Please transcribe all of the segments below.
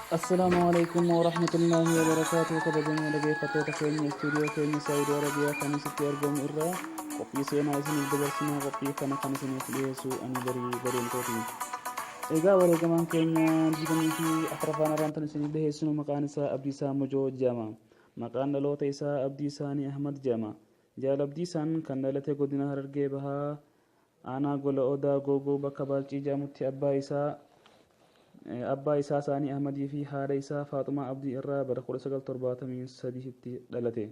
Assalamualaikum warahmatullahi wabarakatuh. Kabajamuu dhaggeeffattoota keenya istuudiyoo keenya Saawudii Arabiyaa kan isitti argamu irraa qophii seenaa isiniif dabarsinaa qophii kana kan isiniif dhiyeessu ani bareentootii. Egaa wareegamaan keenya digdamii fi afuraffaan arraantan isiniif dhiyeessinu maqaan isaa Abdiisaa Mojoo jedhama. Maqaan dhaloota isaa Abdiisaanii Ahmad jedhama. Jaal Abdiisaan kan dhalate godina Harargee Bahaa aanaa Gola Odaa Googoo bakka Baalcii jedhamutti abbaa isaa Saanii Ahmadii fi haadha isaa Faaxumaa Abdii irraa bara 1973tti dhalate.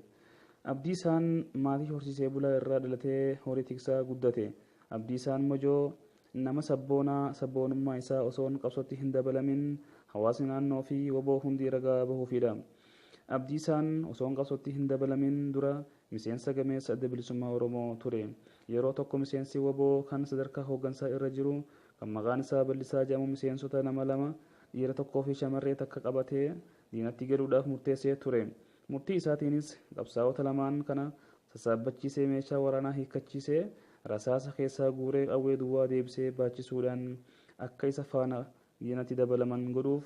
Abdiisaan maatii horsiisee bulaa irraa dhalatee horii tiksaa guddate. Abdiisaan Mojoo nama sabboonummaa isaa osoon qabsootti hin dabalamin hawaasni naannoo fi waboo hundi ragaa bahuufidha. Abdiisaan osoon qabsootti hin dabalamin dura miseensa gameessa adda bilisummaa Oromoo ture. Yeroo tokko miseensi waboo kan sadarkaa hooggansaa irra jiru kan maqaan isaa Bal'isaa jedhamu miseensota nama lama dhiira tokkoo fi shamarree takka qabatee diinatti galuudhaaf murteessee ture. Murtii isaatiinis qabsaa'ota lamaan kana sassaabbachiisee meeshaa waraanaa hiikkachiisee rasaasa keessaa guuree qawwee duwwaa deebisee baachisuudhaan akka isa faana diinatti dabalaman godhuuf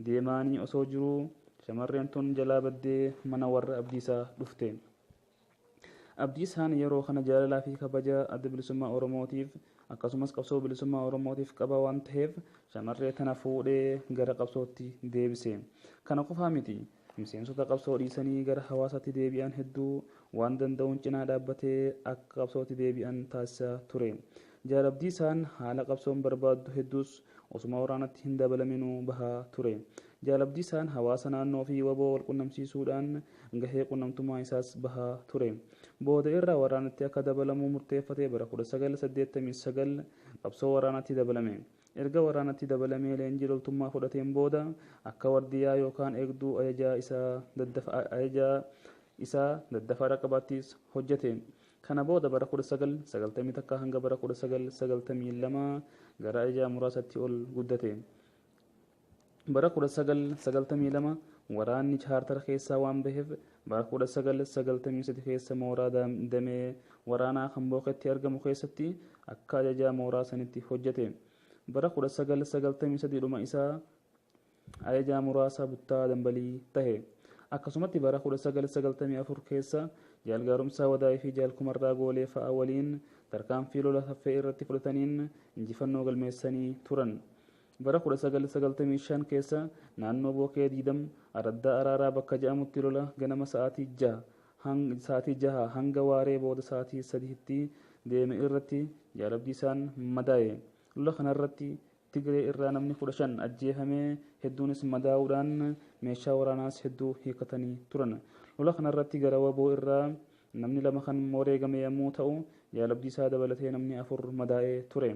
deemaanii osoo jiruu shamarreen tun jalaa baddee mana warra Abdiisaa dhufte. Abdiisaan yeroo kana jaalalaa fi kabaja adda bilisummaa Oromootiif akkasumas qabsoo bilisummaa Oromootiif qaba waan ta'eef shamarree tana fuudhee gara qabsootti deebise. Kana qofaa miti miseensota qabsoo dhiisanii gara hawaasaatti deebi'an hedduu waan danda'uun cinaa dhaabbatee akka qabsootti deebi'an taasisaa ture. Jaal Abdiisaan haala qabsoon barbaaddu hedduus osuma waraanatti hin dabalaminuu bahaa ture. Jaal Abdiisaan hawaasa naannoo fi waboo wal qunnamsiisuudhaan gahee qunnamtummaa isaas bahaa ture. Booda irraa waraanatti akka dabalamuu murteeffatee bara 1989 qabsoo waraanatti dabalame. Erga waraanatti dabalamee leenjii loltummaa fudhateen booda akka wardiyaa yookaan eegduu ajajaa isaa daddafaadha qabaattis hojjete. Kana booda bara 1991 hanga bara 1992 gara ajajaa muraasatti ol guddate. Bara 1992 waraanni chaartara keessaa waan baheef bara 1993 keessa mooraa damee waraanaa kan booketti argamu keessatti akka ajajaa mooraa sanitti hojjete. Bara 1993 dhuma isaa ajajaa muraasa buttaa dambalii tahe. Akkasumatti bara 1994 keessa jaal gaarumsaa wadaa'ii fi jaal kumarraa goolee fa'a waliin tarkaanfii lola saffee irratti fudhataniin injifannoo galmeessanii turan. Bara 1995 keessa naannoo bookee diidam araddaa araaraa bakka jedhamutti lola ganama sa'aatii 6 hanga waaree booda sa'aatii 3tti deeme irratti jaal Abdiisaan madaa'e. Lola kanarratti Tigree irraa namni 15 ajjeefamee hedduunis madaa'uudhaan meeshaa waraanaas hedduu hiikkatanii turan. Lola kanarratti gara waboo irraa namni 2 kan wareegame yommuu ta'u jaal Abdiisaa dabalatee namni 4 madaa'ee ture.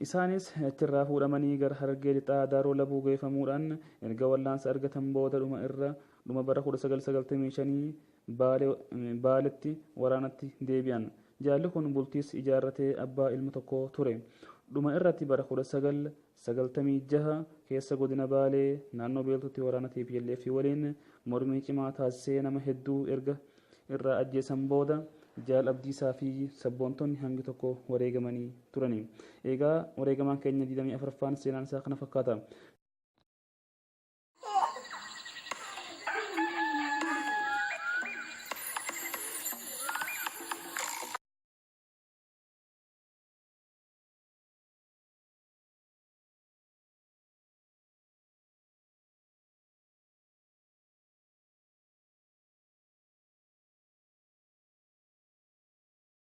Isaanis achirraa fuudhamanii gara Harargee lixaa Daaroo Labuu geeffamuudhaan erga wallaansa argatan booda dhuma bara 1995 Baaletti waraanatti deebi'an. Jaalli kun bultiis ijaarratee abbaa ilma tokko ture. Dhuma irratti bara 1996 keessa godina Baalee naannoo beeltutti waraana TPLF waliin mormii cimaa taasisee nama hedduu erga irraa ajjeesan booda jaal Abdiisaa fi sabboontonni hangi tokko wareegamanii turani. Egaa wareegamaan keenya 24ffaan seenaan isaa kana fakkaata.